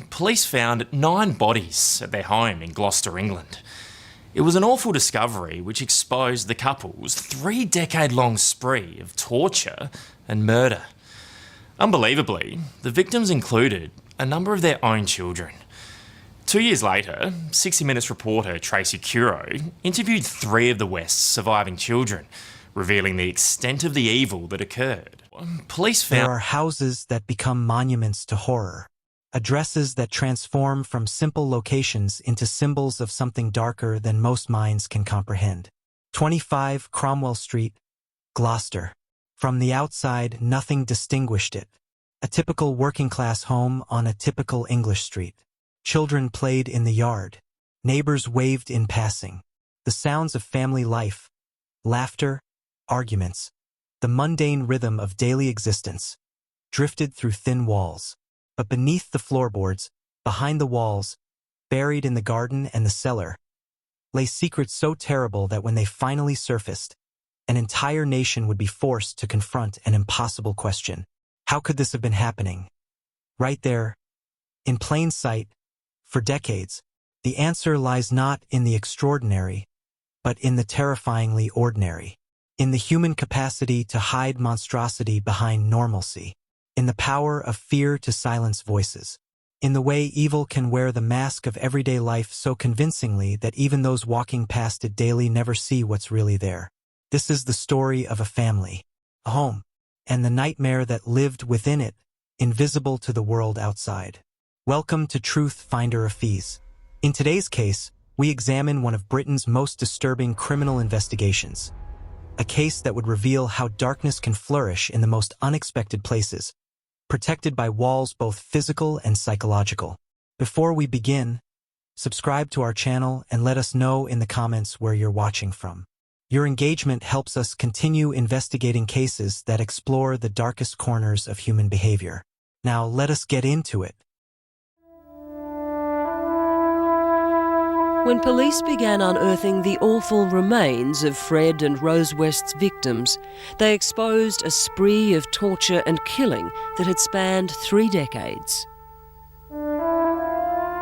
Police found 9 bodies at their home in Gloucester, England. It was an awful discovery which exposed the couple's 3-decade-long spree of torture and murder. Unbelievably, the victims included a number of their own children. 2 years later, 60 Minutes reporter Tracy Curo interviewed 3 of the West's surviving children, revealing the extent of the evil that occurred. Police found There are houses that become monuments to horror, addresses that transform from simple locations into symbols of something darker than most minds can comprehend. 25 Cromwell Street, Gloucester. From the outside, nothing distinguished it. A typical working-class home on a typical English street. Children played in the yard. Neighbors waved in passing. The sounds of family life, laughter, arguments, the mundane rhythm of daily existence, drifted through thin walls. But beneath the floorboards, behind the walls, buried in the garden and the cellar, lay secrets so terrible that when they finally surfaced, an entire nation would be forced to confront an impossible question. How could this have been happening? Right there, in plain sight, for decades, the answer lies not in the extraordinary, but in the terrifyingly ordinary, in the human capacity to hide monstrosity behind normalcy, in the power of fear to silence voices, in the way evil can wear the mask of everyday life so convincingly that even those walking past it daily never see what's really there. This is the story of a family, a home, and the nightmare that lived within it, invisible to the world outside. Welcome to Truth Finder Afees. In today's case, we examine one of Britain's most disturbing criminal investigations, a case that would reveal how darkness can flourish in the most unexpected places, protected by walls both physical and psychological. Before we begin, subscribe to our channel and let us know in the comments where you're watching from. Your engagement helps us continue investigating cases that explore the darkest corners of human behavior. Now let us get into it. When police began unearthing the awful remains of Fred and Rose West's victims, they exposed a spree of torture and killing that had spanned 3 decades.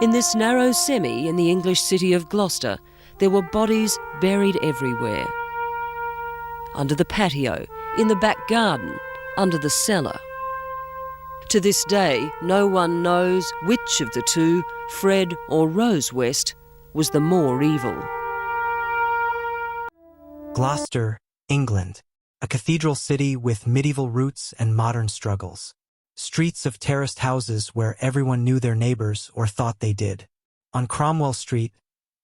In this narrow semi in the English city of Gloucester, there were bodies buried everywhere. Under the patio, in the back garden, under the cellar. To this day, no one knows which of the 2, Fred or Rose West, was the more evil. Gloucester, England, a cathedral city with medieval roots and modern struggles. Streets of terraced houses where everyone knew their neighbors or thought they did. On Cromwell Street,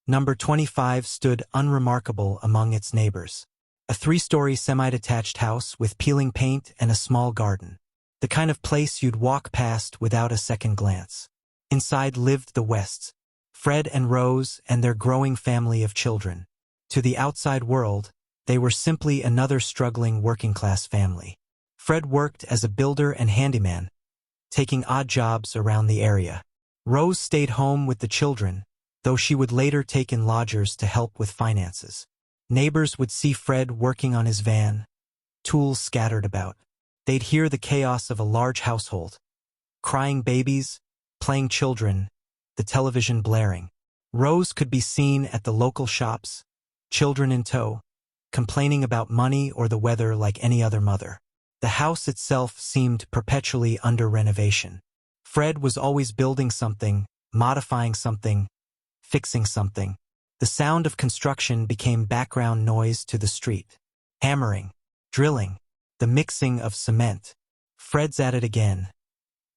number 25 stood unremarkable among its neighbors. A 3-story semi-detached house with peeling paint and a small garden. The kind of place you'd walk past without a second glance. Inside lived the Wests, Fred and Rose and their growing family of children. To the outside world, they were simply another struggling working-class family. Fred worked as a builder and handyman, taking odd jobs around the area. Rose stayed home with the children, though she would later take in lodgers to help with finances. Neighbors would see Fred working on his van, tools scattered about. They'd hear the chaos of a large household. Crying babies, playing children, the television blaring. Rose could be seen at the local shops, children in tow, complaining about money or the weather like any other mother. The house itself seemed perpetually under renovation. Fred was always building something, modifying something, fixing something. The sound of construction became background noise to the street. Hammering, drilling, the mixing of cement. Fred's at it again.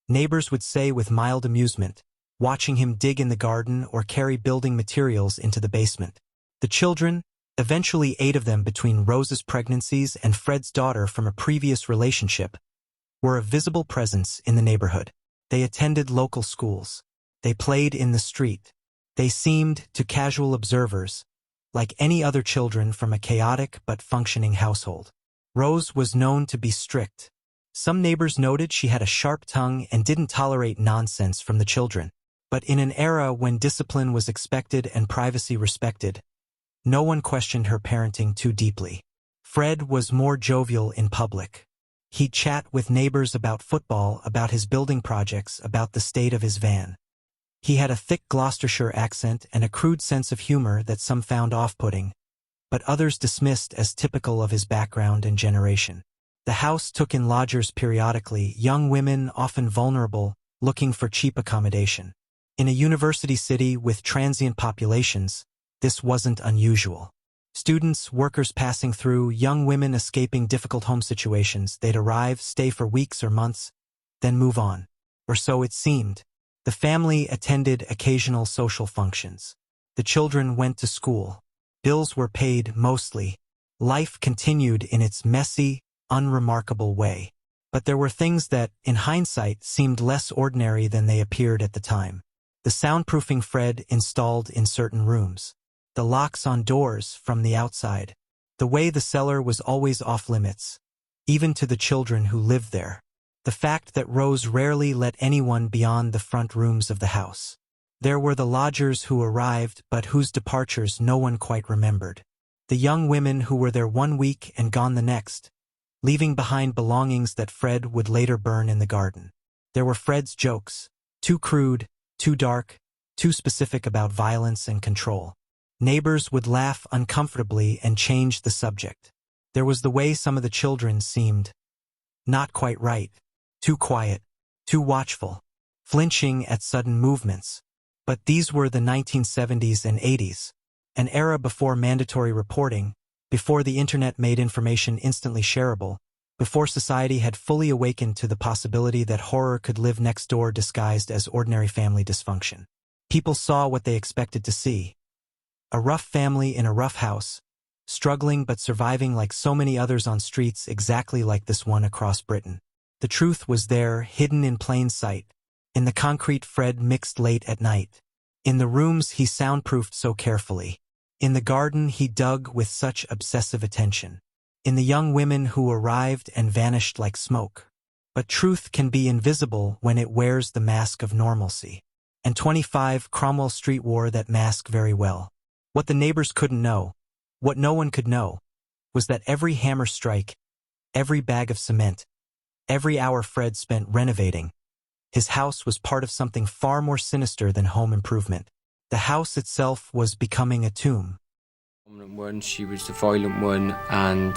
Neighbors would say with mild amusement, watching him dig in the garden or carry building materials into the basement. The children, eventually 8 of them between Rose's pregnancies and Fred's daughter from a previous relationship, were a visible presence in the neighborhood. They attended local schools. They played in the street. They seemed, to casual observers, like any other children from a chaotic but functioning household. Rose was known to be strict. Some neighbors noted she had a sharp tongue and didn't tolerate nonsense from the children. But in an era when discipline was expected and privacy respected, no one questioned her parenting too deeply. Fred was more jovial in public. He'd chat with neighbors about football, about his building projects, about the state of his van. He had a thick Gloucestershire accent and a crude sense of humor that some found off-putting, but others dismissed as typical of his background and generation. The house took in lodgers periodically, young women, often vulnerable, looking for cheap accommodation. In a university city with transient populations, this wasn't unusual. Students, workers passing through, young women escaping difficult home situations, they'd arrive, stay for weeks or months, then move on. Or so it seemed. The family attended occasional social functions. The children went to school. Bills were paid mostly. Life continued in its messy, unremarkable way. But there were things that, in hindsight, seemed less ordinary than they appeared at the time. The soundproofing Fred installed in certain rooms. The locks on doors from the outside. The way the cellar was always off-limits, even to the children who lived there. The fact that Rose rarely let anyone beyond the front rooms of the house. There were the lodgers who arrived but whose departures no one quite remembered. The young women who were there one week and gone the next, leaving behind belongings that Fred would later burn in the garden. There were Fred's jokes, too crude, too dark, too specific about violence and control. Neighbors would laugh uncomfortably and change the subject. There was the way some of the children seemed not quite right, too quiet, too watchful, flinching at sudden movements. But these were the 1970s and 80s, an era before mandatory reporting, before the internet made information instantly shareable, before society had fully awakened to the possibility that horror could live next door disguised as ordinary family dysfunction. People saw what they expected to see. A rough family in a rough house, struggling but surviving like so many others on streets exactly like this one across Britain. The truth was there, hidden in plain sight, in the concrete Fred mixed late at night, in the rooms he soundproofed so carefully, in the garden he dug with such obsessive attention, in the young women who arrived and vanished like smoke. But truth can be invisible when it wears the mask of normalcy. And 25 Cromwell Street wore that mask very well. What the neighbors couldn't know, what no one could know, was that every hammer strike, every bag of cement, every hour Fred spent renovating, his house was part of something far more sinister than home improvement. The house itself was becoming a tomb. She was the violent one, and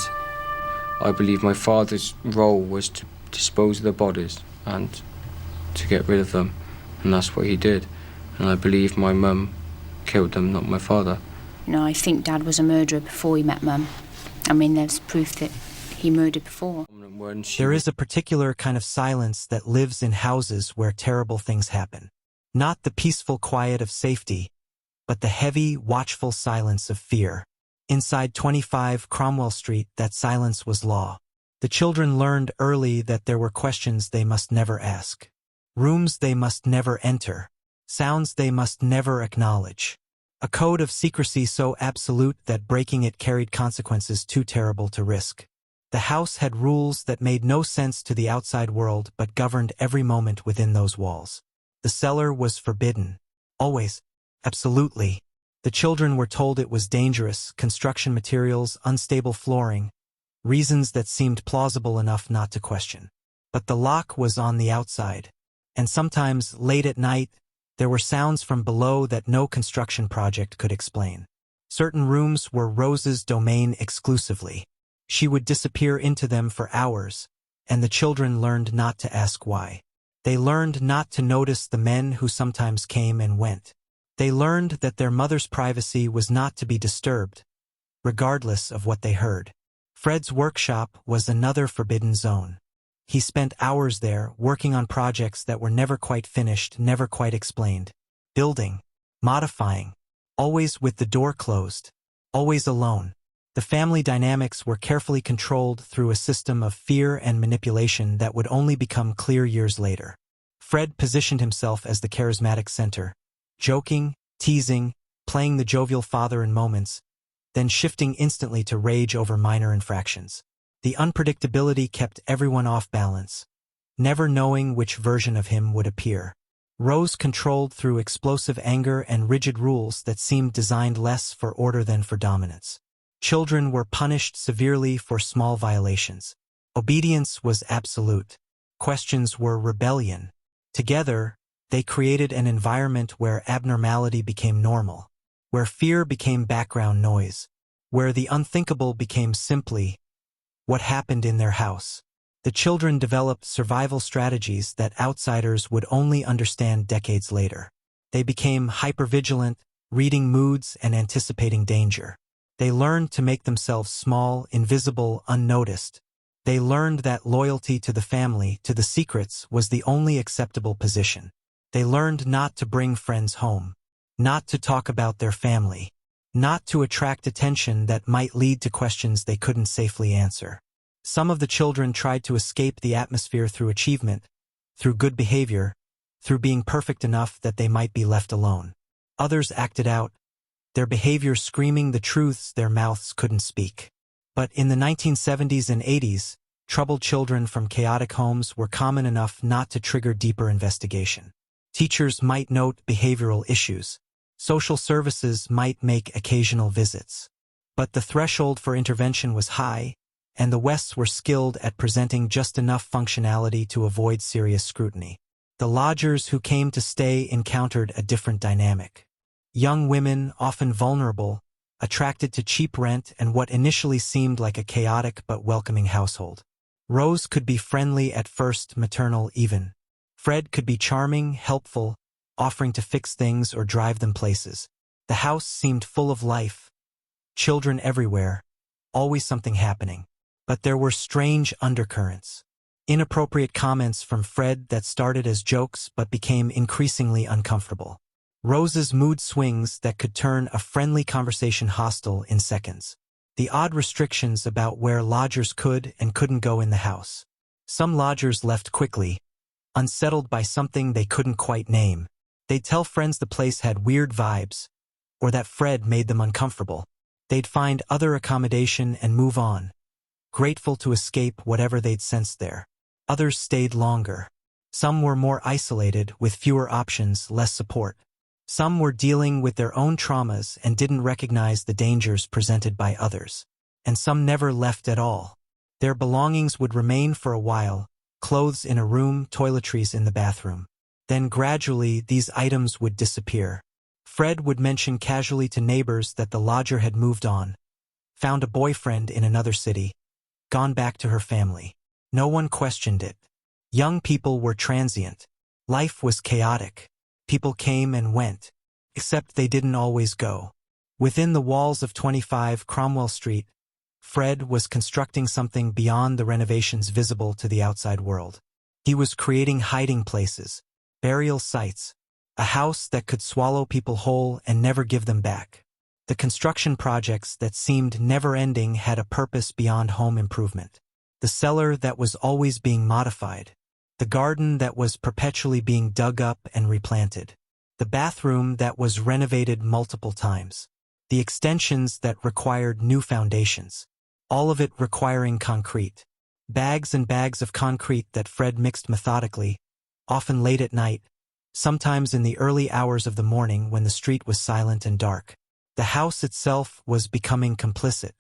I believe my father's role was to dispose of the bodies and to get rid of them, and that's what he did. And I believe my mum killed them, not my father. No, I think Dad was a murderer before he met Mum. I mean, there's proof that he murdered before. There is a particular kind of silence that lives in houses where terrible things happen. Not the peaceful quiet of safety, but the heavy, watchful silence of fear. Inside 25 Cromwell Street, that silence was law. The children learned early that there were questions they must never ask, rooms they must never enter, sounds they must never acknowledge. A code of secrecy so absolute that breaking it carried consequences too terrible to risk. The house had rules that made no sense to the outside world but governed every moment within those walls. The cellar was forbidden. Always. Absolutely. The children were told it was dangerous, construction materials, unstable flooring, reasons that seemed plausible enough not to question. But the lock was on the outside, and sometimes, late at night, there were sounds from below that no construction project could explain. Certain rooms were Rose's domain exclusively. She would disappear into them for hours, and the children learned not to ask why. They learned not to notice the men who sometimes came and went. They learned that their mother's privacy was not to be disturbed, regardless of what they heard. Fred's workshop was another forbidden zone. He spent hours there, working on projects that were never quite finished, never quite explained. Building, modifying, always with the door closed, always alone. The family dynamics were carefully controlled through a system of fear and manipulation that would only become clear years later. Fred positioned himself as the charismatic center, joking, teasing, playing the jovial father in moments, then shifting instantly to rage over minor infractions. The unpredictability kept everyone off balance, never knowing which version of him would appear. Rose controlled through explosive anger and rigid rules that seemed designed less for order than for dominance. Children were punished severely for small violations. Obedience was absolute. Questions were rebellion. Together, They created an environment where abnormality became normal, where fear became background noise, where the unthinkable became simply what happened in their house. The children developed survival strategies that outsiders would only understand decades later. They became hypervigilant, reading moods and anticipating danger. They learned to make themselves small, invisible, unnoticed. They learned that loyalty to the family, to the secrets, was the only acceptable position. They learned not to bring friends home, not to talk about their family, not to attract attention that might lead to questions they couldn't safely answer. Some of the children tried to escape the atmosphere through achievement, through good behavior, through being perfect enough that they might be left alone. Others acted out, their behavior screaming the truths their mouths couldn't speak. But in the 1970s and 80s, troubled children from chaotic homes were common enough not to trigger deeper investigation. Teachers might note behavioral issues. Social services might make occasional visits. But the threshold for intervention was high, and the Wests were skilled at presenting just enough functionality to avoid serious scrutiny. The lodgers who came to stay encountered a different dynamic. Young women, often vulnerable, attracted to cheap rent and what initially seemed like a chaotic but welcoming household. Rose could be friendly at first, maternal even. Fred could be charming, helpful, offering to fix things or drive them places. The house seemed full of life. Children everywhere, always something happening. But there were strange undercurrents. Inappropriate comments from Fred that started as jokes but became increasingly uncomfortable. Rose's mood swings that could turn a friendly conversation hostile in seconds. The odd restrictions about where lodgers could and couldn't go in the house. Some lodgers left quickly, unsettled by something they couldn't quite name. They'd tell friends the place had weird vibes, or that Fred made them uncomfortable. They'd find other accommodation and move on, grateful to escape whatever they'd sensed there. Others stayed longer. Some were more isolated, with fewer options, less support. Some were dealing with their own traumas and didn't recognize the dangers presented by others. And some never left at all. Their belongings would remain for a while, clothes in a room, toiletries in the bathroom. Then gradually these items would disappear. Fred would mention casually to neighbors that the lodger had moved on, found a boyfriend in another city, gone back to her family. No one questioned it. Young people were transient. Life was chaotic. People came and went, except they didn't always go. Within the walls of 25 Cromwell Street, Fred was constructing something beyond the renovations visible to the outside world. He was creating hiding places, burial sites, a house that could swallow people whole and never give them back. The construction projects that seemed never-ending had a purpose beyond home improvement. The cellar that was always being modified. The garden that was perpetually being dug up and replanted. The bathroom that was renovated multiple times. The extensions that required new foundations. All of it requiring concrete. Bags and bags of concrete that Fred mixed methodically, often late at night, sometimes in the early hours of the morning when the street was silent and dark. The house itself was becoming complicit.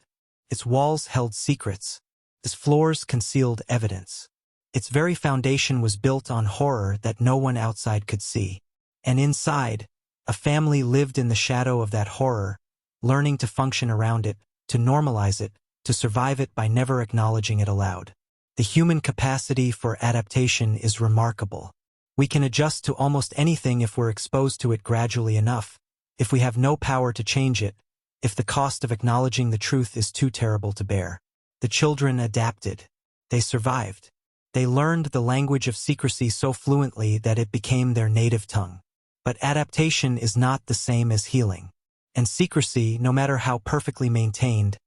Its walls held secrets. Its floors concealed evidence. Its very foundation was built on horror that no one outside could see. And inside, a family lived in the shadow of that horror, learning to function around it, to normalize it, to survive it by never acknowledging it aloud. The human capacity for adaptation is remarkable. We can adjust to almost anything if we're exposed to it gradually enough, if we have no power to change it, if the cost of acknowledging the truth is too terrible to bear. The children adapted. They survived. They learned the language of secrecy so fluently that it became their native tongue. But adaptation is not the same as healing. And secrecy, no matter how perfectly maintained,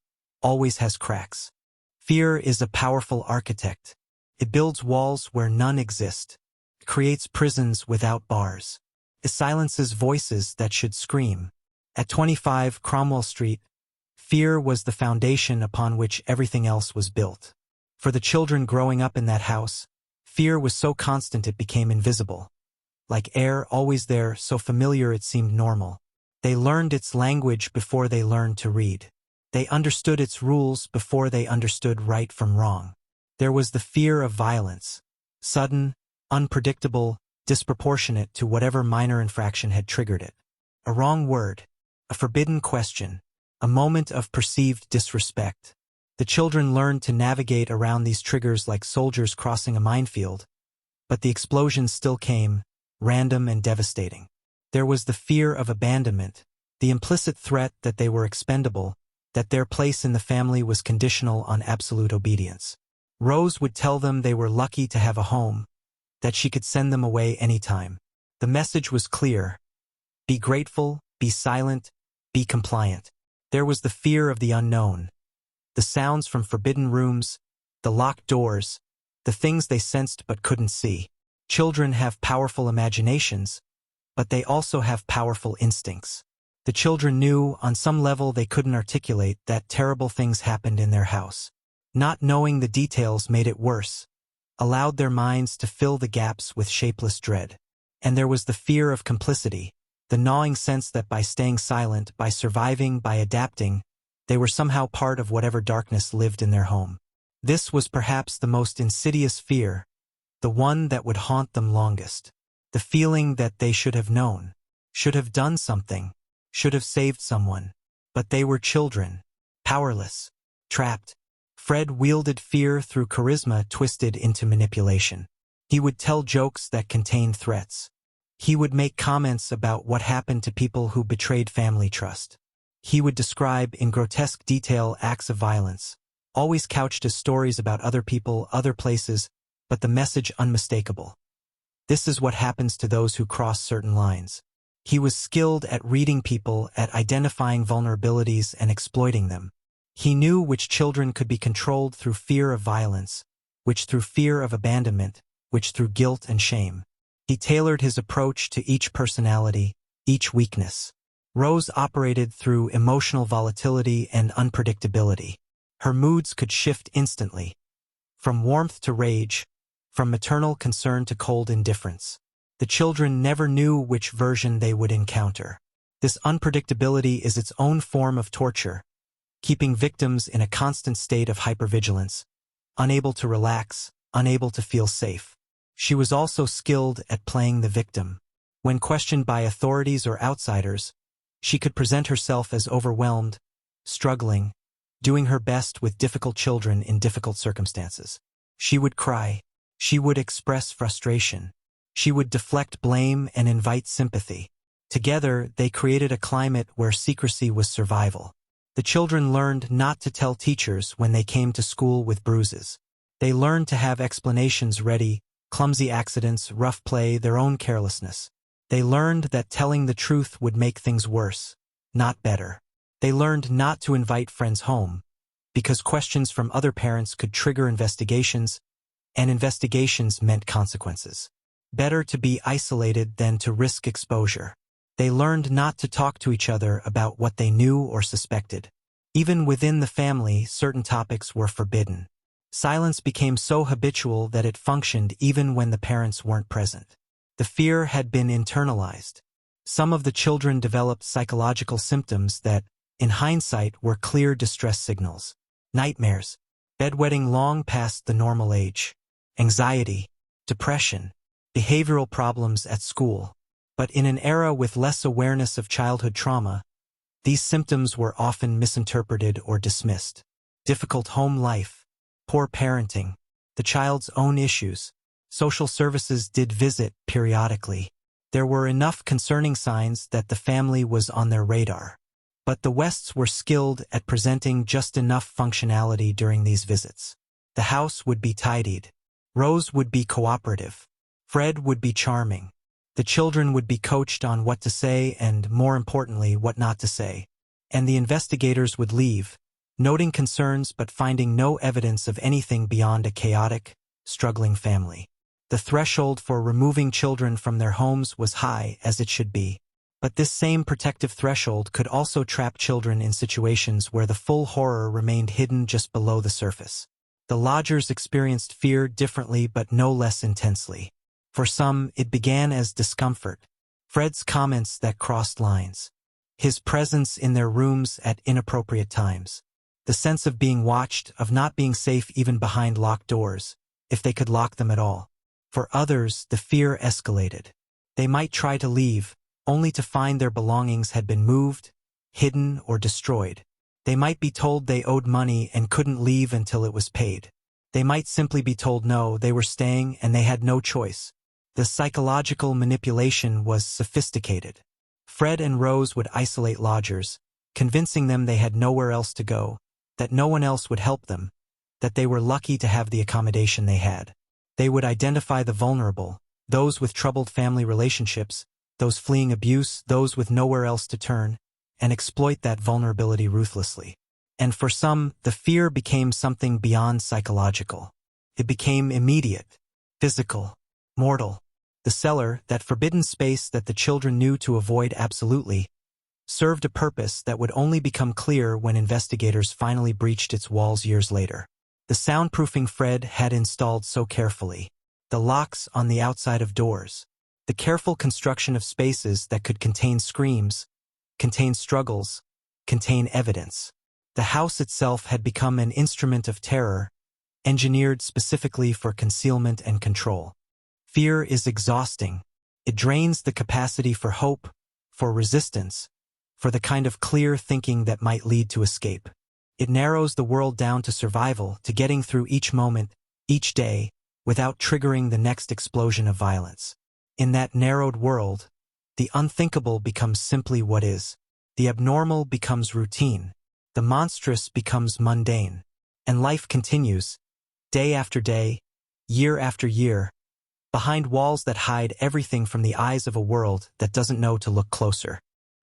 always has cracks. Fear is a powerful architect. It builds walls where none exist. It creates prisons without bars. It silences voices that should scream. At 25 Cromwell Street, fear was the foundation upon which everything else was built. For the children growing up in that house, fear was so constant it became invisible. Like air always there, so familiar it seemed normal. They learned its language before they learned to read. They understood its rules before they understood right from wrong. There was the fear of violence. Sudden, unpredictable, disproportionate to whatever minor infraction had triggered it. A wrong word, a forbidden question, a moment of perceived disrespect. The children learned to navigate around these triggers like soldiers crossing a minefield, but the explosions still came, random and devastating. There was the fear of abandonment, the implicit threat that they were expendable, that their place in the family was conditional on absolute obedience. Rose would tell them they were lucky to have a home, that she could send them away anytime. The message was clear: be grateful, be silent, be compliant. There was the fear of the unknown, the sounds from forbidden rooms, the locked doors, the things they sensed but couldn't see. Children have powerful imaginations, but they also have powerful instincts. The children knew, on some level they couldn't articulate, that terrible things happened in their house. Not knowing the details made it worse, allowed their minds to fill the gaps with shapeless dread. And there was the fear of complicity, the gnawing sense that by staying silent, by surviving, by adapting, they were somehow part of whatever darkness lived in their home. This was perhaps the most insidious fear, the one that would haunt them longest. The feeling that they should have known, should have done something, should have saved someone. But they were children, powerless, trapped. Fred wielded fear through charisma twisted into manipulation. He would tell jokes that contained threats. He would make comments about what happened to people who betrayed family trust. He would describe in grotesque detail acts of violence, always couched as stories about other people, other places, but the message unmistakable. This is what happens to those who cross certain lines. He was skilled at reading people, at identifying vulnerabilities and exploiting them. He knew which children could be controlled through fear of violence, which through fear of abandonment, which through guilt and shame. He tailored his approach to each personality, each weakness. Rose operated through emotional volatility and unpredictability. Her moods could shift instantly, from warmth to rage, from maternal concern to cold indifference. The children never knew which version they would encounter. This unpredictability is its own form of torture, keeping victims in a constant state of hypervigilance, unable to relax, unable to feel safe. She was also skilled at playing the victim. When questioned by authorities or outsiders, she could present herself as overwhelmed, struggling, doing her best with difficult children in difficult circumstances. She would cry. She would express frustration. She would deflect blame and invite sympathy. Together, they created a climate where secrecy was survival. The children learned not to tell teachers when they came to school with bruises. They learned to have explanations ready: clumsy accidents, rough play, their own carelessness. They learned that telling the truth would make things worse, not better. They learned not to invite friends home, because questions from other parents could trigger investigations, and investigations meant consequences. Better to be isolated than to risk exposure. They learned not to talk to each other about what they knew or suspected. Even within the family, certain topics were forbidden. Silence became so habitual that it functioned even when the parents weren't present. The fear had been internalized. Some of the children developed psychological symptoms that, in hindsight, were clear distress signals. Nightmares, bedwetting long past the normal age, anxiety, depression, behavioral problems at school. But in an era with less awareness of childhood trauma, these symptoms were often misinterpreted or dismissed. Difficult home life, poor parenting, the child's own issues. Social services did visit periodically. There were enough concerning signs that the family was on their radar. But the Wests were skilled at presenting just enough functionality during these visits. The house would be tidied. Rose would be cooperative. Fred would be charming. The children would be coached on what to say and, more importantly, what not to say. And the investigators would leave, noting concerns but finding no evidence of anything beyond a chaotic, struggling family. The threshold for removing children from their homes was high, as it should be. But this same protective threshold could also trap children in situations where the full horror remained hidden just below the surface. The lodgers experienced fear differently but no less intensely. For some, it began as discomfort. Fred's comments that crossed lines. His presence in their rooms at inappropriate times. The sense of being watched, of not being safe even behind locked doors, if they could lock them at all. For others, the fear escalated. They might try to leave, only to find their belongings had been moved, hidden, or destroyed. They might be told they owed money and couldn't leave until it was paid. They might simply be told no, they were staying and they had no choice. The psychological manipulation was sophisticated. Fred and Rose would isolate lodgers, convincing them they had nowhere else to go, that no one else would help them, that they were lucky to have the accommodation they had. They would identify the vulnerable, those with troubled family relationships, those fleeing abuse, those with nowhere else to turn, and exploit that vulnerability ruthlessly. And for some, the fear became something beyond psychological. It became immediate, physical, mortal. The cellar, that forbidden space that the children knew to avoid absolutely, served a purpose that would only become clear when investigators finally breached its walls years later. The soundproofing Fred had installed so carefully, the locks on the outside of doors, the careful construction of spaces that could contain screams, contain struggles, contain evidence. The house itself had become an instrument of terror, engineered specifically for concealment and control. Fear is exhausting. It drains the capacity for hope, for resistance, for the kind of clear thinking that might lead to escape. It narrows the world down to survival, to getting through each moment, each day, without triggering the next explosion of violence. In that narrowed world, the unthinkable becomes simply what is. The abnormal becomes routine. The monstrous becomes mundane. And life continues, day after day, year after year, behind walls that hide everything from the eyes of a world that doesn't know to look closer.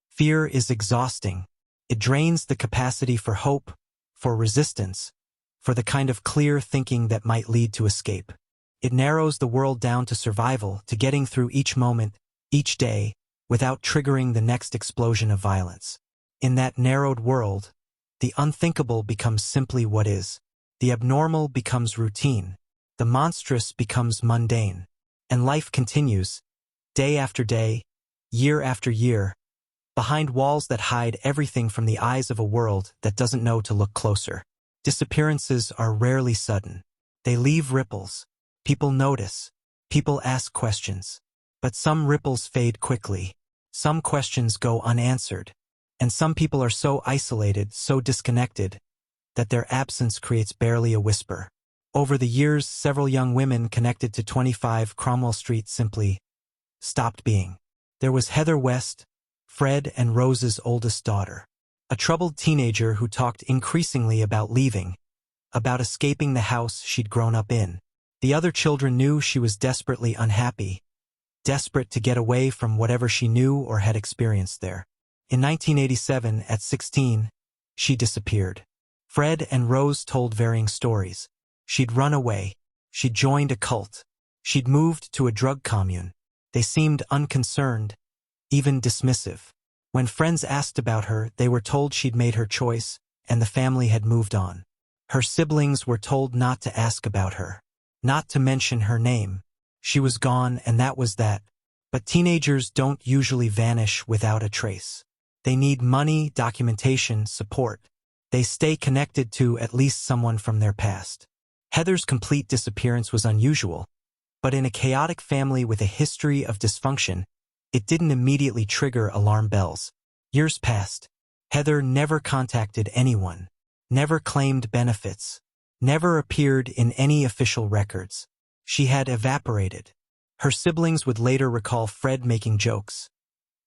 Fear is exhausting. It drains the capacity for hope, for resistance, for the kind of clear thinking that might lead to escape. It narrows the world down to survival, to getting through each moment, each day, without triggering the next explosion of violence. In that narrowed world, the unthinkable becomes simply what is. The abnormal becomes routine. The monstrous becomes mundane. And life continues, day after day, year after year, behind walls that hide everything from the eyes of a world that doesn't know to look closer. Disappearances are rarely sudden. They leave ripples. People notice. People ask questions. But some ripples fade quickly. Some questions go unanswered. And some people are so isolated, so disconnected, that their absence creates barely a whisper. Over the years, several young women connected to 25 Cromwell Street simply stopped being. There was Heather West, Fred and Rose's oldest daughter, a troubled teenager who talked increasingly about leaving, about escaping the house she'd grown up in. The other children knew she was desperately unhappy, desperate to get away from whatever she knew or had experienced there. In 1987, at 16, she disappeared. Fred and Rose told varying stories. She'd run away. She'd joined a cult. She'd moved to a drug commune. They seemed unconcerned, even dismissive. When friends asked about her, they were told she'd made her choice, and the family had moved on. Her siblings were told not to ask about her, not to mention her name. She was gone, and that was that. But teenagers don't usually vanish without a trace. They need money, documentation, support. They stay connected to at least someone from their past. Heather's complete disappearance was unusual, but in a chaotic family with a history of dysfunction, it didn't immediately trigger alarm bells. Years passed. Heather never contacted anyone, never claimed benefits, never appeared in any official records. She had evaporated. Her siblings would later recall Fred making jokes.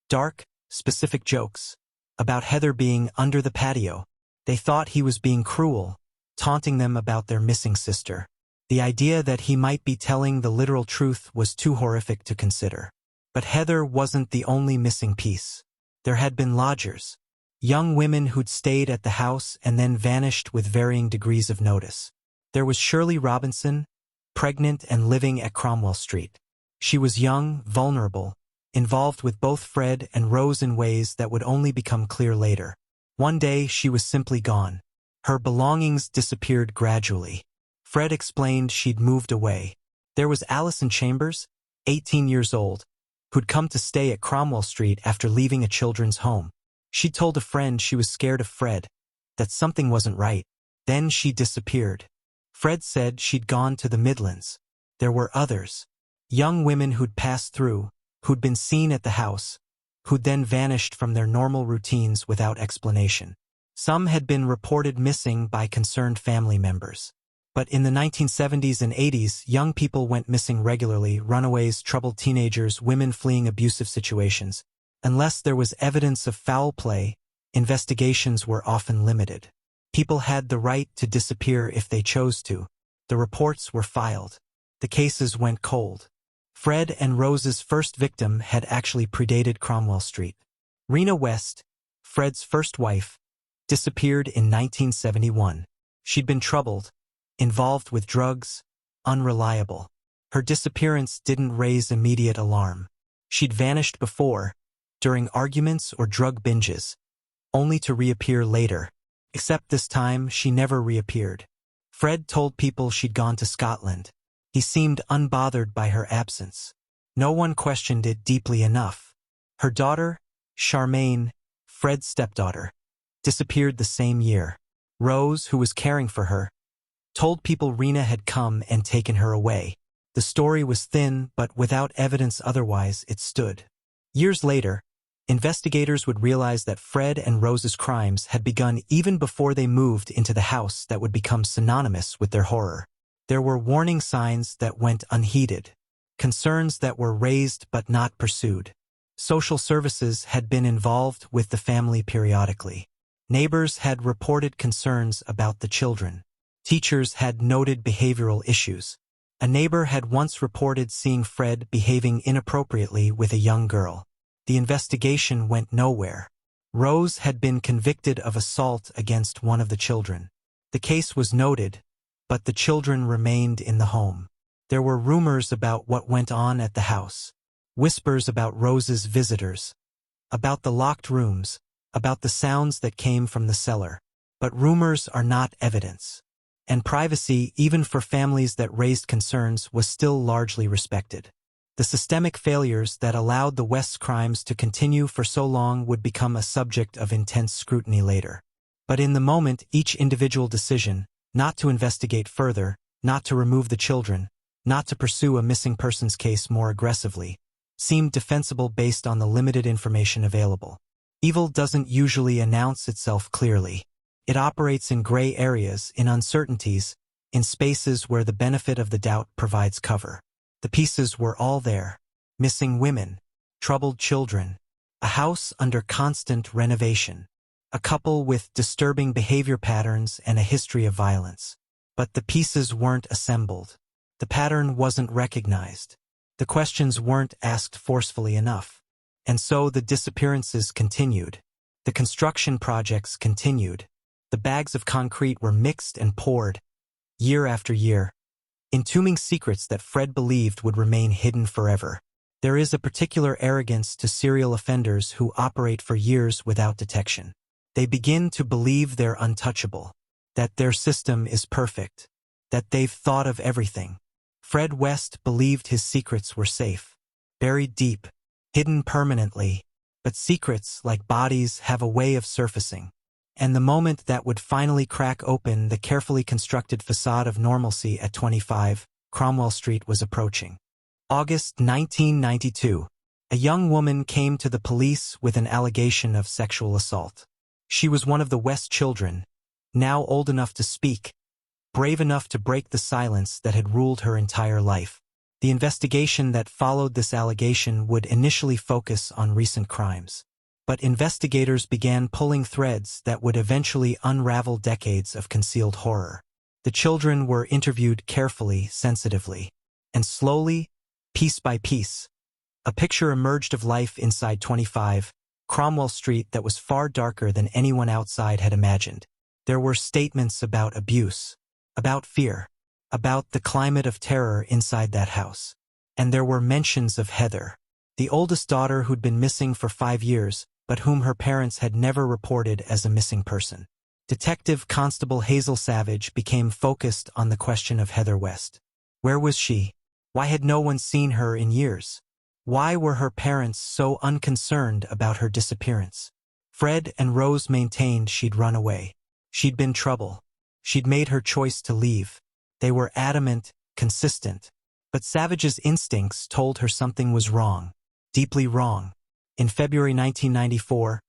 Dark, specific jokes about Heather being under the patio. They thought he was being cruel, taunting them about their missing sister. The idea that he might be telling the literal truth was too horrific to consider. But Heather wasn't the only missing piece. There had been lodgers, young women who'd stayed at the house and then vanished with varying degrees of notice. There was Shirley Robinson, pregnant and living at Cromwell Street. She was young, vulnerable, involved with both Fred and Rose in ways that would only become clear later. One day, she was simply gone. Her belongings disappeared gradually. Fred explained she'd moved away. There was Allison Chambers, 18 years old, who'd come to stay at Cromwell Street after leaving a children's home. She'd told a friend she was scared of Fred, that something wasn't right. Then she disappeared. Fred said she'd gone to the Midlands. There were others. Young women who'd passed through, who'd been seen at the house, who'd then vanished from their normal routines without explanation. Some had been reported missing by concerned family members. But in the 1970s and 80s, young people went missing regularly: runaways, troubled teenagers, women fleeing abusive situations. Unless there was evidence of foul play, investigations were often limited. People had the right to disappear if they chose to. The reports were filed. The cases went cold. Fred and Rose's first victim had actually predated Cromwell Street. Rena West, Fred's first wife, disappeared in 1971. She'd been troubled, involved with drugs, unreliable. Her disappearance didn't raise immediate alarm. She'd vanished before, during arguments or drug binges, only to reappear later. Except this time, she never reappeared. Fred told people she'd gone to Scotland. He seemed unbothered by her absence. No one questioned it deeply enough. Her daughter, Charmaine, Fred's stepdaughter, disappeared the same year. Rose, who was caring for her, told people Rena had come and taken her away. The story was thin, but without evidence otherwise, it stood. Years later, investigators would realize that Fred and Rose's crimes had begun even before they moved into the house that would become synonymous with their horror. There were warning signs that went unheeded, concerns that were raised but not pursued. Social services had been involved with the family periodically. Neighbors had reported concerns about the children. Teachers had noted behavioral issues. A neighbor had once reported seeing Fred behaving inappropriately with a young girl. The investigation went nowhere. Rose had been convicted of assault against one of the children. The case was noted, but the children remained in the home. There were rumors about what went on at the house. Whispers about Rose's visitors, about the locked rooms, about the sounds that came from the cellar. But rumors are not evidence. And privacy, even for families that raised concerns, was still largely respected. The systemic failures that allowed the West's crimes to continue for so long would become a subject of intense scrutiny later. But in the moment, each individual decision, not to investigate further, not to remove the children, not to pursue a missing persons case more aggressively, seemed defensible based on the limited information available. Evil doesn't usually announce itself clearly. It operates in gray areas, in uncertainties, in spaces where the benefit of the doubt provides cover. The pieces were all there. Missing women, troubled children, a house under constant renovation, a couple with disturbing behavior patterns and a history of violence. But the pieces weren't assembled. The pattern wasn't recognized. The questions weren't asked forcefully enough. And so the disappearances continued. The construction projects continued. The bags of concrete were mixed and poured, year after year, entombing secrets that Fred believed would remain hidden forever. There is a particular arrogance to serial offenders who operate for years without detection. They begin to believe they're untouchable, that their system is perfect, that they've thought of everything. Fred West believed his secrets were safe, buried deep, hidden permanently. But secrets, like bodies, have a way of surfacing. And the moment that would finally crack open the carefully constructed facade of normalcy at 25 Cromwell Street was approaching. August 1992. A young woman came to the police with an allegation of sexual assault. She was one of the West children, now old enough to speak, brave enough to break the silence that had ruled her entire life. The investigation that followed this allegation would initially focus on recent crimes. But investigators began pulling threads that would eventually unravel decades of concealed horror. The children were interviewed carefully, sensitively, and slowly, piece by piece, a picture emerged of life inside 25 Cromwell Street that was far darker than anyone outside had imagined. There were statements about abuse, about fear, about the climate of terror inside that house. And there were mentions of Heather, the oldest daughter who'd been missing for 5 years, but whom her parents had never reported as a missing person. Detective Constable Hazel Savage became focused on the question of Heather West. Where was she? Why had no one seen her in years? Why were her parents so unconcerned about her disappearance? Fred and Rose maintained she'd run away. She'd been trouble. She'd made her choice to leave. They were adamant, consistent. But Savage's instincts told her something was wrong, deeply wrong. In February 1994,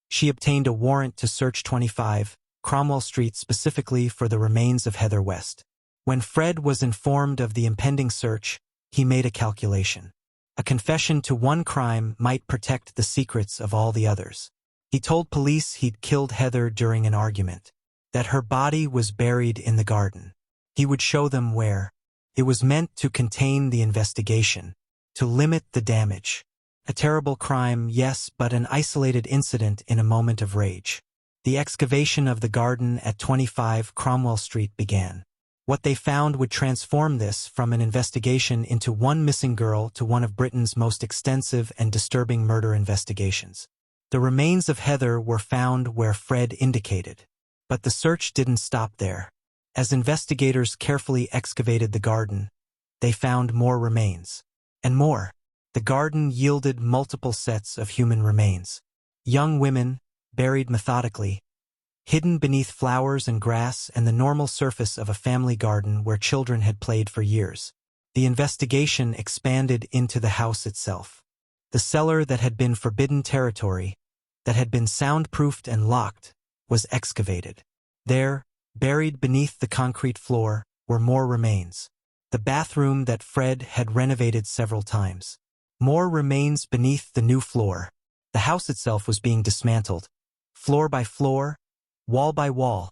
she obtained a warrant to search 25 Cromwell Street specifically for the remains of Heather West. When Fred was informed of the impending search, he made a calculation. A confession to one crime might protect the secrets of all the others. He told police he'd killed Heather during an argument, that her body was buried in the garden. He would show them where. It was meant to contain the investigation, to limit the damage. A terrible crime, yes, but an isolated incident in a moment of rage. The excavation of the garden at 25 Cromwell Street began. What they found would transform this from an investigation into one missing girl to one of Britain's most extensive and disturbing murder investigations. The remains of Heather were found where Fred indicated. But the search didn't stop there. As investigators carefully excavated the garden, they found more remains. And more. The garden yielded multiple sets of human remains. Young women, buried methodically, hidden beneath flowers and grass and the normal surface of a family garden where children had played for years. The investigation expanded into the house itself. The cellar that had been forbidden territory, that had been soundproofed and locked, was excavated. There, buried beneath the concrete floor, were more remains. The bathroom that Fred had renovated several times. More remains beneath the new floor. The house itself was being dismantled, floor by floor, wall by wall,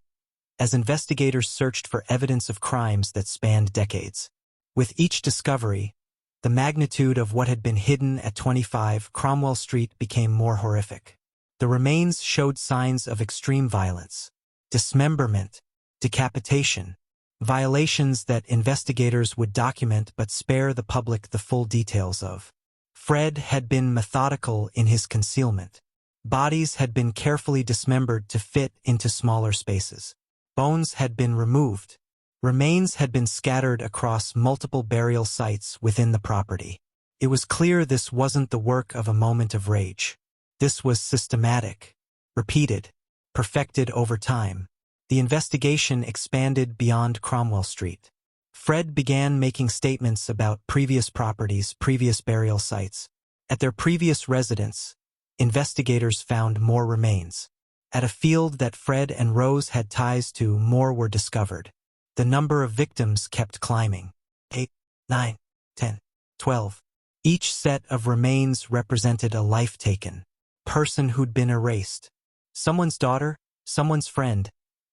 as investigators searched for evidence of crimes that spanned decades. With each discovery, the magnitude of what had been hidden at 25 Cromwell Street became more horrific. The remains showed signs of extreme violence, dismemberment, decapitation, violations that investigators would document but spare the public the full details of. Fred had been methodical in his concealment. Bodies had been carefully dismembered to fit into smaller spaces. Bones had been removed. Remains had been scattered across multiple burial sites within the property. It was clear this wasn't the work of a moment of rage. This was systematic, repeated, perfected over time. The investigation expanded beyond Cromwell Street. Fred began making statements about previous properties, previous burial sites. At their previous residence, investigators found more remains. At a field that Fred and Rose had ties to, more were discovered. The number of victims kept climbing. 8, 9, 10, 12. Each set of remains represented a life taken. Person who'd been erased. Someone's daughter, someone's friend,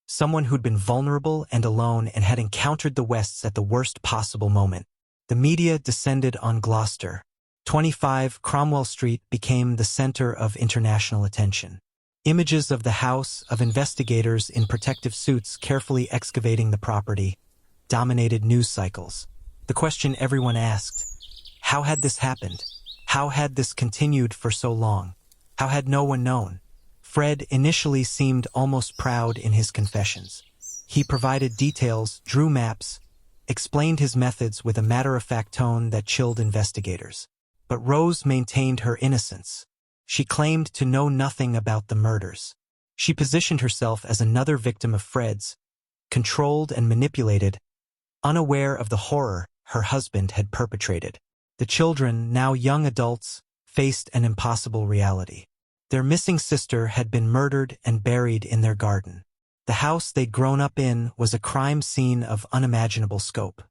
someone who'd been vulnerable and alone and had encountered the Wests at the worst possible moment. The media descended on Gloucester. 25 Cromwell Street became the center of international attention. Images of the house, of investigators in protective suits carefully excavating the property, dominated news cycles. The question everyone asked, how had this happened? How had this continued for so long? How had no one known? Fred initially seemed almost proud in his confessions. He provided details, drew maps, explained his methods with a matter-of-fact tone that chilled investigators. But Rose maintained her innocence. She claimed to know nothing about the murders. She positioned herself as another victim of Fred's, controlled and manipulated, unaware of the horror her husband had perpetrated. The children, now young adults, faced an impossible reality. Their missing sister had been murdered and buried in their garden. The house they'd grown up in was a crime scene of unimaginable scope.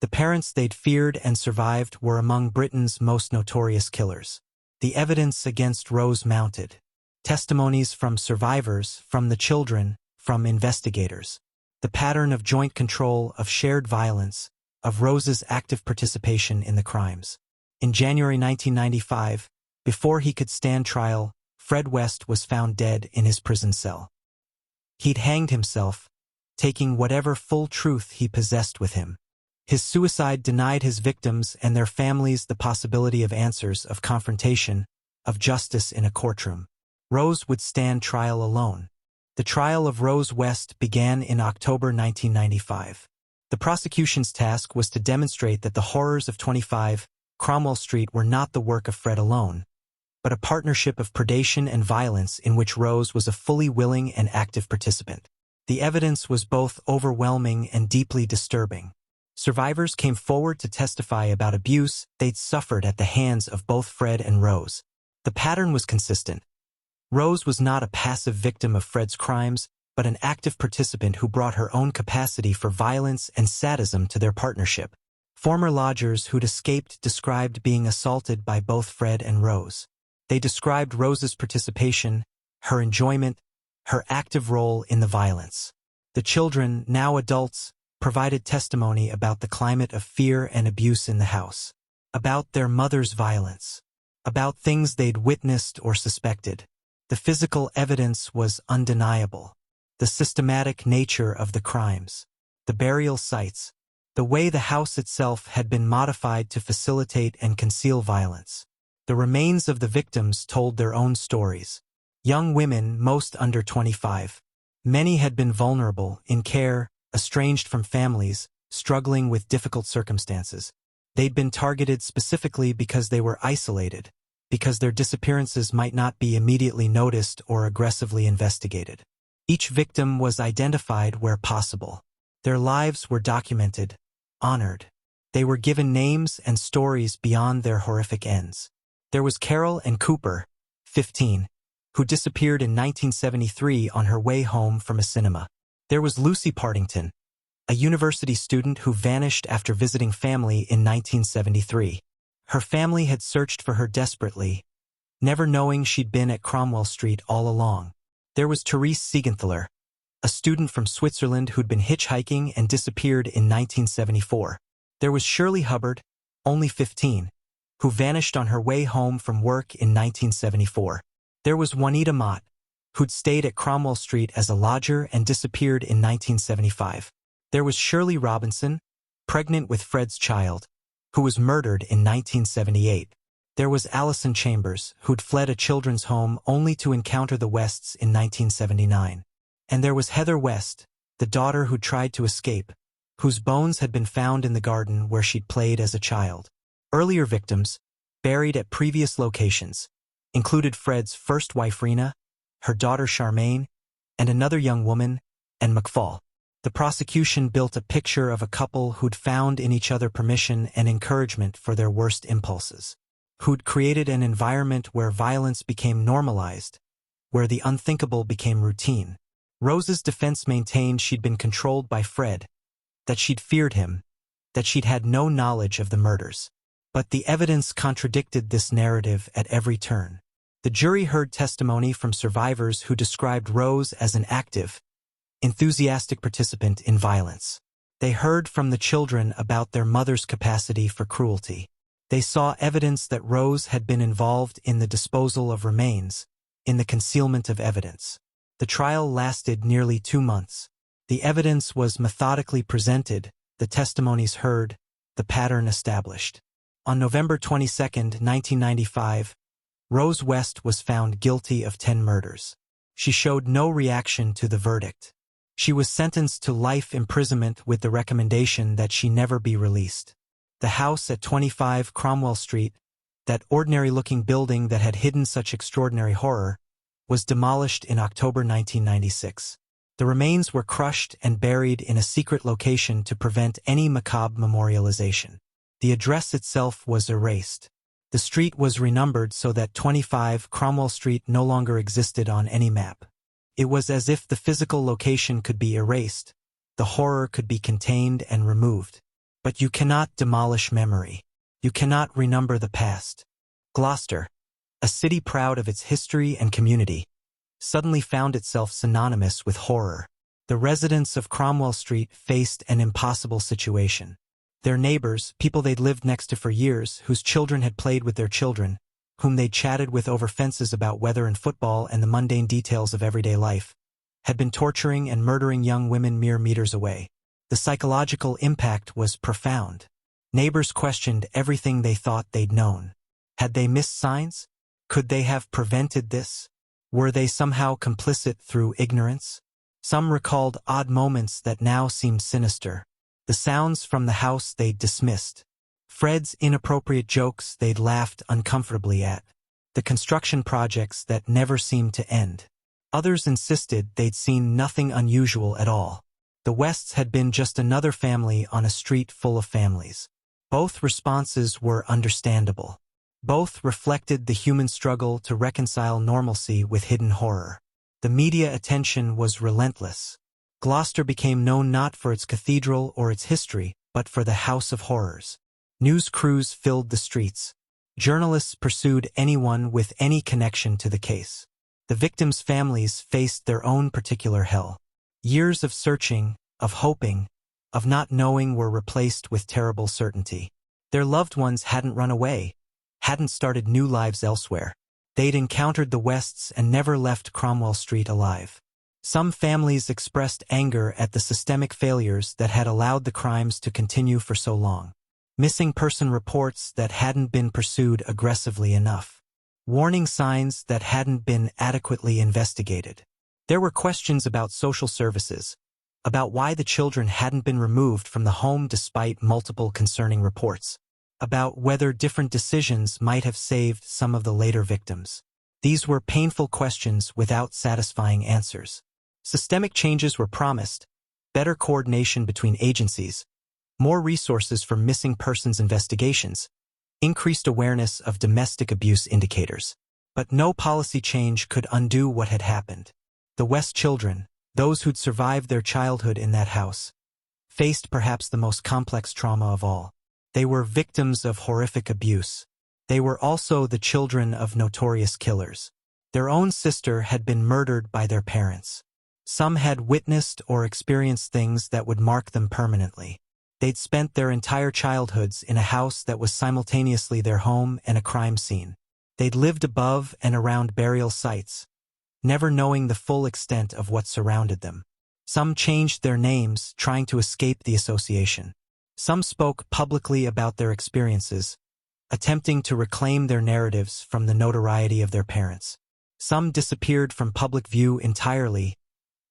The parents they'd feared and survived were among Britain's most notorious killers. The evidence against Rose mounted. Testimonies from survivors, from the children, from investigators. The pattern of joint control, of shared violence, of Rose's active participation in the crimes. In January 1995, before he could stand trial, Fred West was found dead in his prison cell. He'd hanged himself, taking whatever full truth he possessed with him. His suicide denied his victims and their families the possibility of answers, of confrontation, of justice in a courtroom. Rose would stand trial alone. The trial of Rose West began in October 1995. The prosecution's task was to demonstrate that the horrors of 25 Cromwell Street were not the work of Fred alone, but a partnership of predation and violence in which Rose was a fully willing and active participant. The evidence was both overwhelming and deeply disturbing. Survivors came forward to testify about abuse they'd suffered at the hands of both Fred and Rose. The pattern was consistent. Rose was not a passive victim of Fred's crimes, but an active participant who brought her own capacity for violence and sadism to their partnership. Former lodgers who'd escaped described being assaulted by both Fred and Rose. They described Rose's participation, her enjoyment, her active role in the violence. The children, now adults, provided testimony about the climate of fear and abuse in the house, about their mother's violence, about things they'd witnessed or suspected. The physical evidence was undeniable. The systematic nature of the crimes, the burial sites, the way the house itself had been modified to facilitate and conceal violence. The remains of the victims told their own stories. Young women, most under 25. Many had been vulnerable, in care, estranged from families, struggling with difficult circumstances. They'd been targeted specifically because they were isolated, because their disappearances might not be immediately noticed or aggressively investigated. Each victim was identified where possible. Their lives were documented, honored. They were given names and stories beyond their horrific ends. There was Carol and Cooper, 15, who disappeared in 1973 on her way home from a cinema. There was Lucy Partington, a university student who vanished after visiting family in 1973. Her family had searched for her desperately, never knowing she'd been at Cromwell Street all along. There was Therese Siegenthaler, a student from Switzerland who'd been hitchhiking and disappeared in 1974. There was Shirley Hubbard, only 15, who vanished on her way home from work in 1974. There was Juanita Mott, who'd stayed at Cromwell Street as a lodger and disappeared in 1975. There was Shirley Robinson, pregnant with Fred's child, who was murdered in 1978. There was Allison Chambers, who'd fled a children's home only to encounter the Wests in 1979. And there was Heather West, the daughter who tried to escape, whose bones had been found in the garden where she'd played as a child. Earlier victims, buried at previous locations, included Fred's first wife Rena, her daughter Charmaine, and another young woman, Anne McFall. The prosecution built a picture of a couple who'd found in each other permission and encouragement for their worst impulses, who'd created an environment where violence became normalized, where the unthinkable became routine. Rose's defense maintained she'd been controlled by Fred, that she'd feared him, that she'd had no knowledge of the murders. But the evidence contradicted this narrative at every turn. The jury heard testimony from survivors who described Rose as an active, enthusiastic participant in violence. They heard from the children about their mother's capacity for cruelty. They saw evidence that Rose had been involved in the disposal of remains, in the concealment of evidence. The trial lasted nearly 2 months. The evidence was methodically presented, the testimonies heard, the pattern established. On November 22, 1995, Rose West was found guilty of 10 murders. She showed no reaction to the verdict. She was sentenced to life imprisonment with the recommendation that she never be released. The house at 25 Cromwell Street, that ordinary-looking building that had hidden such extraordinary horror, was demolished in October 1996. The remains were crushed and buried in a secret location to prevent any macabre memorialization. The address itself was erased. The street was renumbered so that 25 Cromwell Street no longer existed on any map. It was as if the physical location could be erased, the horror could be contained and removed. But you cannot demolish memory. You cannot renumber the past. Gloucester, a city proud of its history and community, suddenly found itself synonymous with horror. The residents of Cromwell Street faced an impossible situation. Their neighbors, people they'd lived next to for years, whose children had played with their children, whom they'd chatted with over fences about weather and football and the mundane details of everyday life, had been torturing and murdering young women mere meters away. The psychological impact was profound. Neighbors questioned everything they thought they'd known. Had they missed signs? Could they have prevented this? Were they somehow complicit through ignorance? Some recalled odd moments that now seemed sinister. The sounds from the house they'd dismissed. Fred's inappropriate jokes they'd laughed uncomfortably at. The construction projects that never seemed to end. Others insisted they'd seen nothing unusual at all. The Wests had been just another family on a street full of families. Both responses were understandable. Both reflected the human struggle to reconcile normalcy with hidden horror. The media attention was relentless. Gloucester became known not for its cathedral or its history, but for the House of Horrors. News crews filled the streets. Journalists pursued anyone with any connection to the case. The victims' families faced their own particular hell. Years of searching, of hoping, of not knowing were replaced with terrible certainty. Their loved ones hadn't run away, hadn't started new lives elsewhere. They'd encountered the Wests and never left Cromwell Street alive. Some families expressed anger at the systemic failures that had allowed the crimes to continue for so long. Missing person reports that hadn't been pursued aggressively enough. Warning signs that hadn't been adequately investigated. There were questions about social services, about why the children hadn't been removed from the home despite multiple concerning reports, about whether different decisions might have saved some of the later victims. These were painful questions without satisfying answers. Systemic changes were promised, better coordination between agencies, more resources for missing persons investigations, increased awareness of domestic abuse indicators. But no policy change could undo what had happened. The West children, those who'd survived their childhood in that house, faced perhaps the most complex trauma of all. They were victims of horrific abuse. They were also the children of notorious killers. Their own sister had been murdered by their parents. Some had witnessed or experienced things that would mark them permanently. They'd spent their entire childhoods in a house that was simultaneously their home and a crime scene. They'd lived above and around burial sites, never knowing the full extent of what surrounded them. Some changed their names, trying to escape the association. Some spoke publicly about their experiences, attempting to reclaim their narratives from the notoriety of their parents. Some disappeared from public view entirely,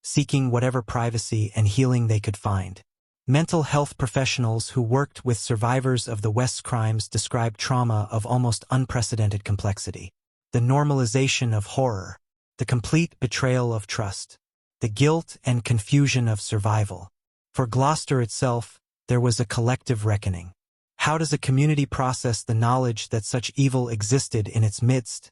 seeking whatever privacy and healing they could find. Mental health professionals who worked with survivors of the West's crimes described trauma of almost unprecedented complexity. The normalization of horror, the complete betrayal of trust, the guilt and confusion of survival. For Gloucester itself, there was a collective reckoning. How does a community process the knowledge that such evil existed in its midst,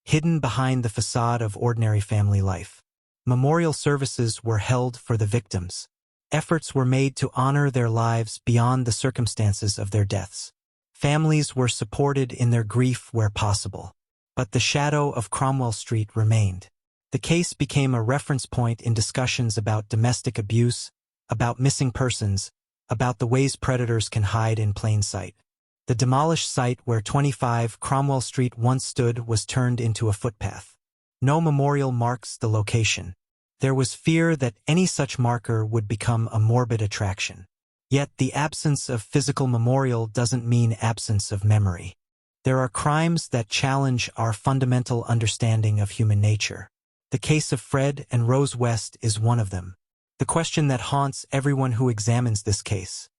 hidden behind the facade of ordinary family life? Memorial services were held for the victims. Efforts were made to honor their lives beyond the circumstances of their deaths. Families were supported in their grief where possible. But the shadow of Cromwell Street remained. The case became a reference point in discussions about domestic abuse, about missing persons, about the ways predators can hide in plain sight. The demolished site where 25 Cromwell Street once stood was turned into a footpath. No memorial marks the location. There was fear that any such marker would become a morbid attraction. Yet the absence of physical memorial doesn't mean absence of memory. There are crimes that challenge our fundamental understanding of human nature. The case of Fred and Rose West is one of them. The question that haunts everyone who examines this case: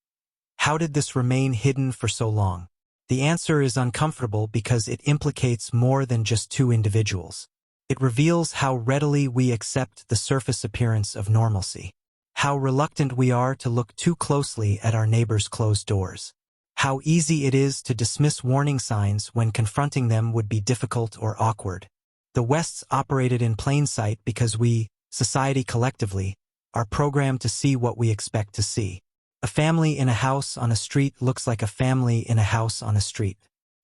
how did this remain hidden for so long? The answer is uncomfortable because it implicates more than just two individuals. It reveals how readily we accept the surface appearance of normalcy, how reluctant we are to look too closely at our neighbors' closed doors, how easy it is to dismiss warning signs when confronting them would be difficult or awkward. The Wests operated in plain sight because we, society collectively, are programmed to see what we expect to see. A family in a house on a street looks like a family in a house on a street.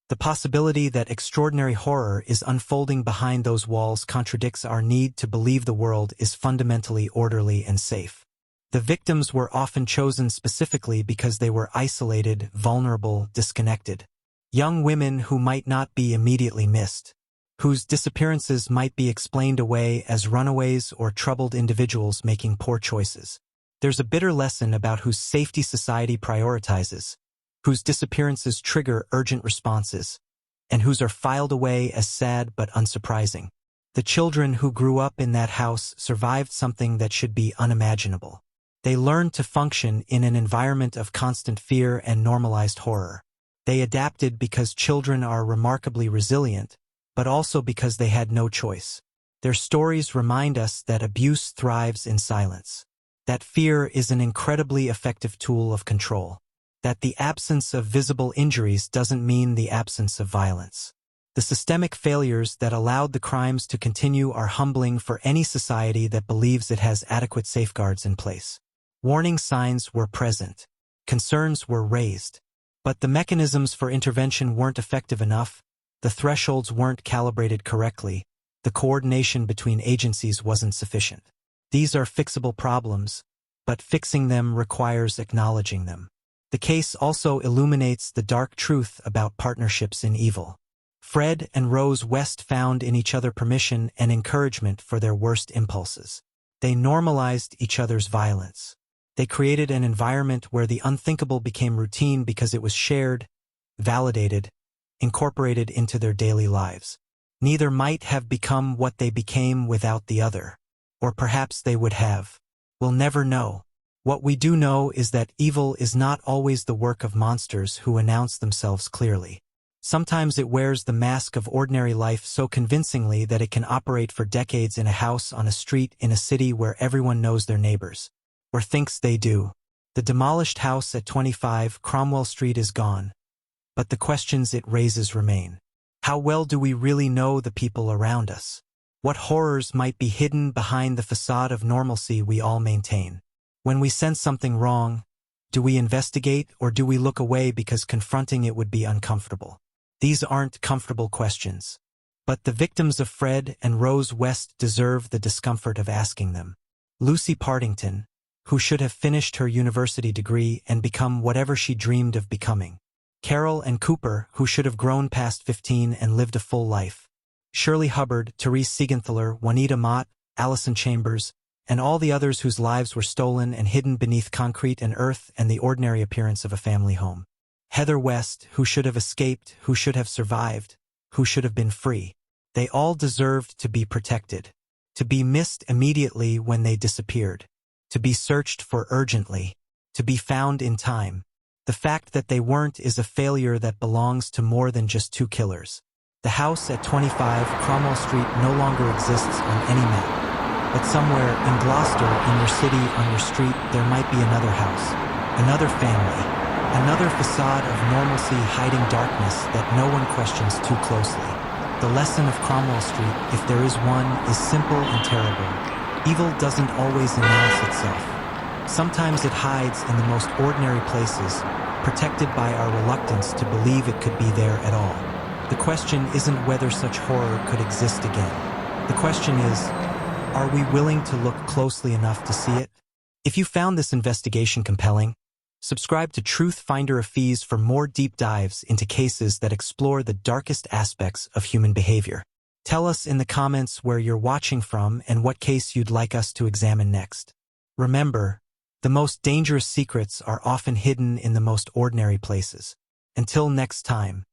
The possibility that extraordinary horror is unfolding behind those walls contradicts our need to believe the world is fundamentally orderly and safe. The victims were often chosen specifically because they were isolated, vulnerable, disconnected. Young women who might not be immediately missed, whose disappearances might be explained away as runaways or troubled individuals making poor choices. There's a bitter lesson about whose safety society prioritizes, whose disappearances trigger urgent responses, and whose are filed away as sad but unsurprising. The children who grew up in that house survived something that should be unimaginable. They learned to function in an environment of constant fear and normalized horror. They adapted because children are remarkably resilient, but also because they had no choice. Their stories remind us that abuse thrives in silence. That fear is an incredibly effective tool of control. That the absence of visible injuries doesn't mean the absence of violence. The systemic failures that allowed the crimes to continue are humbling for any society that believes it has adequate safeguards in place. Warning signs were present. Concerns were raised. But the mechanisms for intervention weren't effective enough, the thresholds weren't calibrated correctly, the coordination between agencies wasn't sufficient. These are fixable problems, but fixing them requires acknowledging them. The case also illuminates the dark truth about partnerships in evil. Fred and Rose West found in each other permission and encouragement for their worst impulses. They normalized each other's violence. They created an environment where the unthinkable became routine because it was shared, validated, incorporated into their daily lives. Neither might have become what they became without the other. Or perhaps they would have. We'll never know. What we do know is that evil is not always the work of monsters who announce themselves clearly. Sometimes it wears the mask of ordinary life so convincingly that it can operate for decades in a house on a street in a city where everyone knows their neighbors. Or thinks they do. The demolished house at 25 Cromwell Street is gone. But the questions it raises remain. How well do we really know the people around us? What horrors might be hidden behind the facade of normalcy we all maintain? When we sense something wrong, do we investigate or do we look away because confronting it would be uncomfortable? These aren't comfortable questions. But the victims of Fred and Rose West deserve the discomfort of asking them. Lucy Partington, who should have finished her university degree and become whatever she dreamed of becoming. Carol and Cooper, who should have grown past 15 and lived a full life. Shirley Hubbard, Therese Siegenthaler, Juanita Mott, Allison Chambers, and all the others whose lives were stolen and hidden beneath concrete and earth and the ordinary appearance of a family home. Heather West, who should have escaped, who should have survived, who should have been free. They all deserved to be protected, to be missed immediately when they disappeared, to be searched for urgently, to be found in time. The fact that they weren't is a failure that belongs to more than just two killers. The house at 25 Cromwell Street no longer exists on any map. But somewhere in Gloucester, in your city, on your street, there might be another house, another family, another facade of normalcy hiding darkness that no one questions too closely. The lesson of Cromwell Street, if there is one, is simple and terrible. Evil doesn't always announce itself. Sometimes it hides in the most ordinary places, protected by our reluctance to believe it could be there at all. The question isn't whether such horror could exist again. The question is, are we willing to look closely enough to see it? If you found this investigation compelling, subscribe to Truth Finder Afees for more deep dives into cases that explore the darkest aspects of human behavior. Tell us in the comments where you're watching from and what case you'd like us to examine next. Remember, the most dangerous secrets are often hidden in the most ordinary places. Until next time.